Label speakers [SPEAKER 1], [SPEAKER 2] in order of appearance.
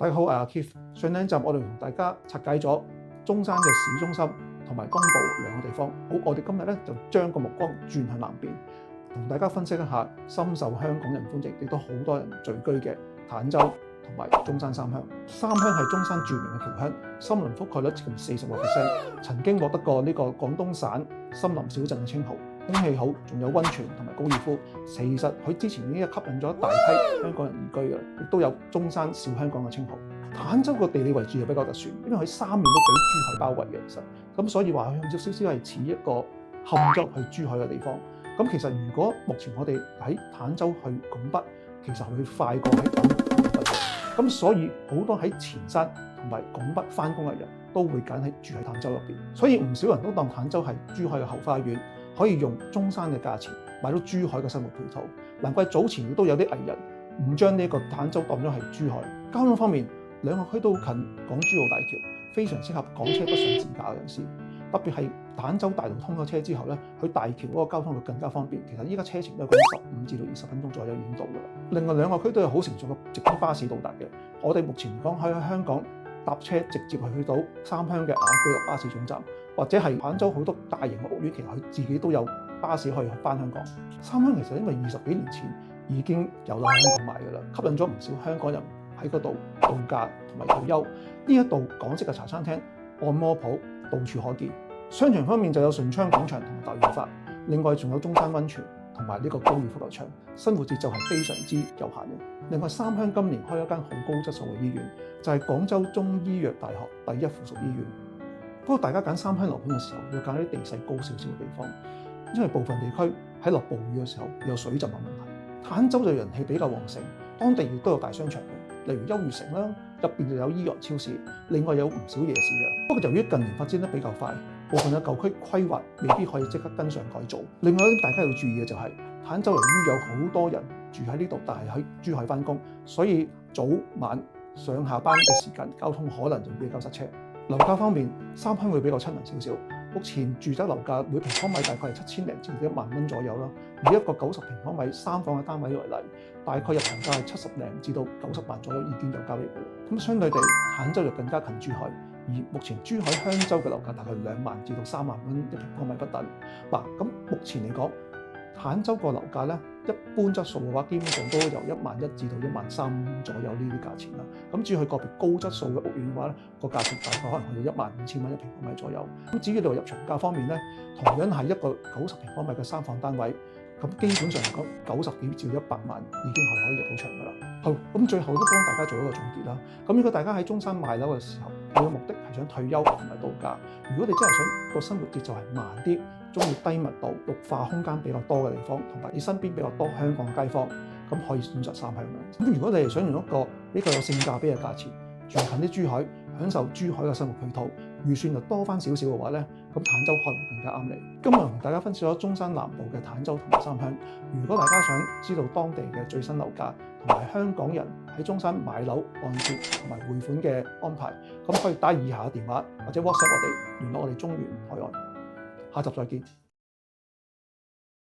[SPEAKER 1] 大家好，我係阿 Keith。上兩集我哋同大家拆解咗中山嘅市中心同埋東部兩個地方。好，我哋今日咧就將個目光轉向南邊，同大家分析一下深受香港人歡迎，亦都好多人聚居嘅坦洲同埋中山三鄉。三鄉係中山著名嘅僑鄉，森林覆蓋率接近40%，曾經獲得過呢個廣東省森林小鎮嘅稱號。空氣好，仲有溫泉同埋高爾夫。其實佢之前已經吸引咗一大批香港人移居嘅，亦都有中山小香港嘅稱號。坦洲個地理位置係比較特殊，因為佢三面都俾珠海包圍嘅，其實咁所以話佢有少少係似一個陷咗去珠海嘅地方。咁其實如果目前我哋喺坦洲去拱北，其實佢會快過喺拱北嘅。咁所以好多喺前山同埋拱北翻工嘅人都會揀喺住喺坦洲入邊，所以唔少人都當坦洲係珠海嘅後花園。可以用中山嘅價錢買到珠海嘅生活配套，難怪早前亦都有啲藝人唔將呢個坦洲當咗係珠海。交通方面，兩個區都近港珠澳大橋，非常適合港車北上自駕嘅人士。特別係坦洲大道通咗車之後咧，去大橋嗰個交通會更加方便。其實依家車程都係講15至到20分鐘左右已經到㗎啦。另外兩個區都有好成熟嘅直通巴士到達嘅。我哋目前嚟講喺香港搭車直接去到三鄉嘅雅居樂巴士總站。或者係坦洲好多大型嘅屋苑，其實佢自己都有巴士可以翻香港。三鄉其實因為20幾年前已經有喺香港買㗎啦，吸引咗唔少香港人喺嗰度度假同埋退休。呢一度港式嘅茶餐廳、按摩鋪到處可見。商場方面就有順昌廣場同埋大潤發，另外仲有中山溫泉同埋呢個高爾夫球場。生活節奏係非常之悠閒嘅。另外三鄉今年開咗間好高質素嘅醫院，就係廣州中醫藥大學第一附屬醫院。不過大家揀三鄉樓盤嘅時候，要揀啲地勢高少少嘅地方，因為部分地區喺落暴雨嘅時候有水浸嘅問題。坦洲就人氣比較旺盛，當地亦都有大商場嘅，例如優越城啦，入邊就有伊洋超市，另外有唔少夜市嘅。不過由於近年發展得比較快，部分嘅舊區規劃未必可以即刻跟上改造。另外一點大家要注意嘅就係、坦洲由於有好多人住喺呢度，但係喺珠海翻工，所以早晚上下班嘅時間交通可能就比較塞車。樓價方面，三鄉會比較親民少少。目前住宅樓價每平方米大概係7000零至1萬蚊左右啦。以一個90平方米三房嘅單位為例，大概入場價係70零至到90萬左右已經有交易嘅。咁相對地，坦洲就更加近珠海，而目前珠海香洲嘅樓價大概2萬至到3萬蚊一平方米不等。嗱，咁目前嚟講，坦洲個樓價咧，一般質素嘅話，基本上都由11000至到13000左右呢啲價錢啦。咁至於佢個別高質素嘅屋苑嘅話咧，個價錢大概可能去到15000蚊一平方米左右。咁至於你話入場價方面咧，同樣係一個90平方米嘅三房單位，咁基本上嚟講90幾至100萬已經係可以入到場㗎啦。好，咁最後都幫大家做一個總結啦。咁如果大家喺中山買樓嘅時候，你嘅目的係想退休同埋度假，如果你真係想個生活節奏係慢啲，中意低密度、綠化空間比較多嘅地方，同埋你身邊比較多香港街坊，咁可以選擇三鄉啦。咁如果你係想用一個比較有性價比嘅價錢，住近啲珠海，享受珠海嘅生活配套，預算就多翻少少嘅話咧，咁坦洲可能更加啱你。今日同大家分析咗中山南部嘅坦洲同埋三鄉。如果大家想知道當地嘅最新樓價同埋香港人喺中山買樓按揭同埋匯款嘅安排，咁可以打以下嘅電話或者 WhatsApp 我哋聯絡我哋中原海岸。下集再見。